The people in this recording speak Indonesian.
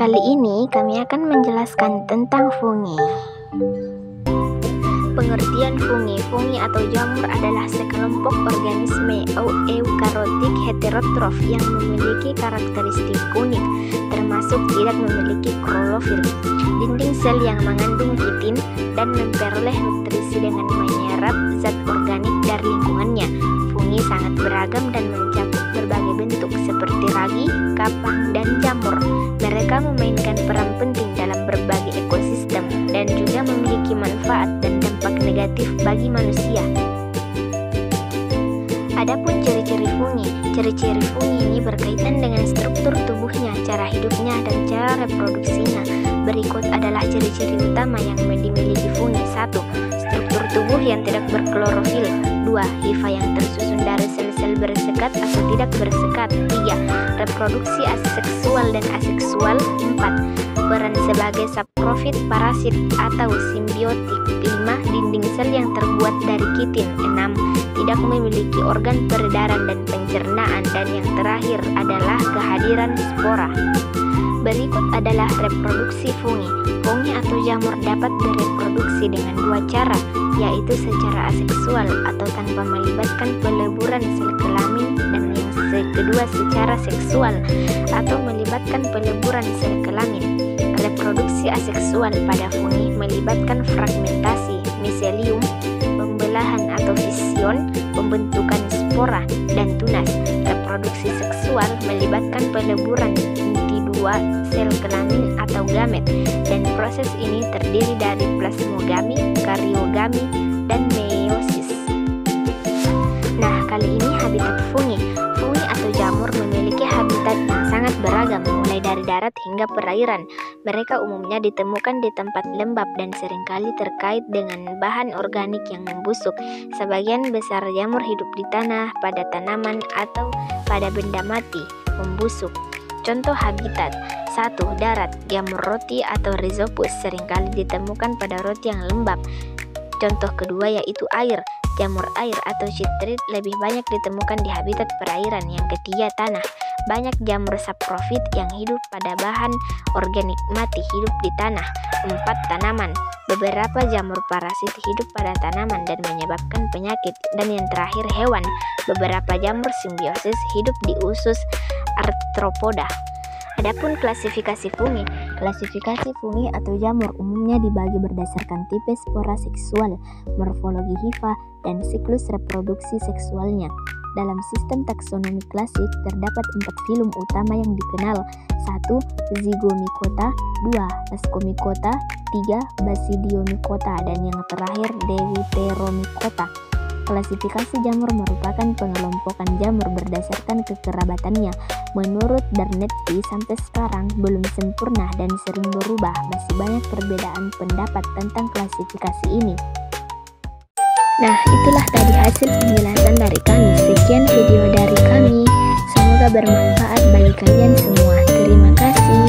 Kali ini kami akan menjelaskan tentang fungi. Pengertian fungi. Fungi atau jamur adalah sekelompok organisme eukariotik heterotrof yang memiliki karakteristik unik, termasuk tidak memiliki klorofil, dinding sel yang mengandung kitin, dan memperoleh nutrisi dengan menyerap zat organik dari lingkungannya. Fungi sangat beragam dan mencakup berbagai bentuk seperti ragi, kapang, dan jamur. Mereka memainkan peran penting dalam berbagai ekosistem dan juga memiliki manfaat dan dampak negatif bagi manusia. Adapun ciri-ciri fungi. Ciri-ciri fungi ini berkaitan dengan struktur tubuhnya, cara hidupnya, dan cara reproduksinya. Berikut adalah ciri-ciri utama yang dimiliki fungi. 1. Struktur tubuh yang tidak berklorofil. 2. Hifa yang tersusun dari sel-sel bersekat atau tidak bersekat. 3. Reproduksi aseksual dan aseksual. 4. Peran sebagai saprofit, parasit, atau simbiotik. 5. Dinding sel yang terbuat dari kitin. 6. Tidak memiliki organ peredaran dan pencernaan. Dan yang terakhir adalah kehadiran spora. Berikut adalah reproduksi fungi. Fungi atau jamur dapat bereproduksi dengan dua cara, yaitu secara aseksual atau tanpa melibatkan peleburan sel kelamin, dan yang kedua secara seksual atau melibatkan peleburan sel kelamin. Reproduksi aseksual pada fungi melibatkan fragmentasi, miselium, pembelahan atau fision, pembentukan spora, dan tunas. Reproduksi seksual melibatkan peleburan inti dua sel kelamin atau gamet, dan proses ini terdiri dari plasmogami, karyogami, dan meiosis. Nah, kali ini habitat fungi. Fungi atau jamur memiliki habitat yang sangat beragam, mulai dari darat hingga perairan. Mereka umumnya ditemukan di tempat lembab dan seringkali terkait dengan bahan organik yang membusuk. Sebagian besar jamur hidup di tanah, pada tanaman, atau pada benda mati membusuk. Contoh habitat. 1. Darat. Jamur roti atau Rhizopus seringkali ditemukan pada roti yang lembab. Contoh kedua yaitu air. Jamur air atau chitrid lebih banyak ditemukan di habitat perairan. Yang ketiga tanah. Banyak jamur saprofit yang hidup pada bahan organik mati hidup di tanah. 4. Tanaman. Beberapa jamur parasit hidup pada tanaman dan menyebabkan penyakit. Dan yang terakhir hewan. Beberapa jamur simbiosis hidup di usus arthropoda. Adapun klasifikasi fungi. Klasifikasi fungi atau jamur umumnya dibagi berdasarkan tipe spora seksual, morfologi hifa, dan siklus reproduksi seksualnya. Dalam sistem taksonomi klasik terdapat 4 filum utama yang dikenal. 1. Zygomicota, 2. Ascomycota, 3. Basidiomycota, dan yang terakhir Deuteromycota. Klasifikasi jamur merupakan pengelompokan jamur berdasarkan kekerabatannya. Menurut Darnetti, sampai sekarang belum sempurna dan sering berubah. Masih banyak perbedaan pendapat tentang klasifikasi ini. Nah, itulah tadi hasil penjelasan dari kami. Sekian video dari kami. Semoga bermanfaat bagi kalian semua. Terima kasih.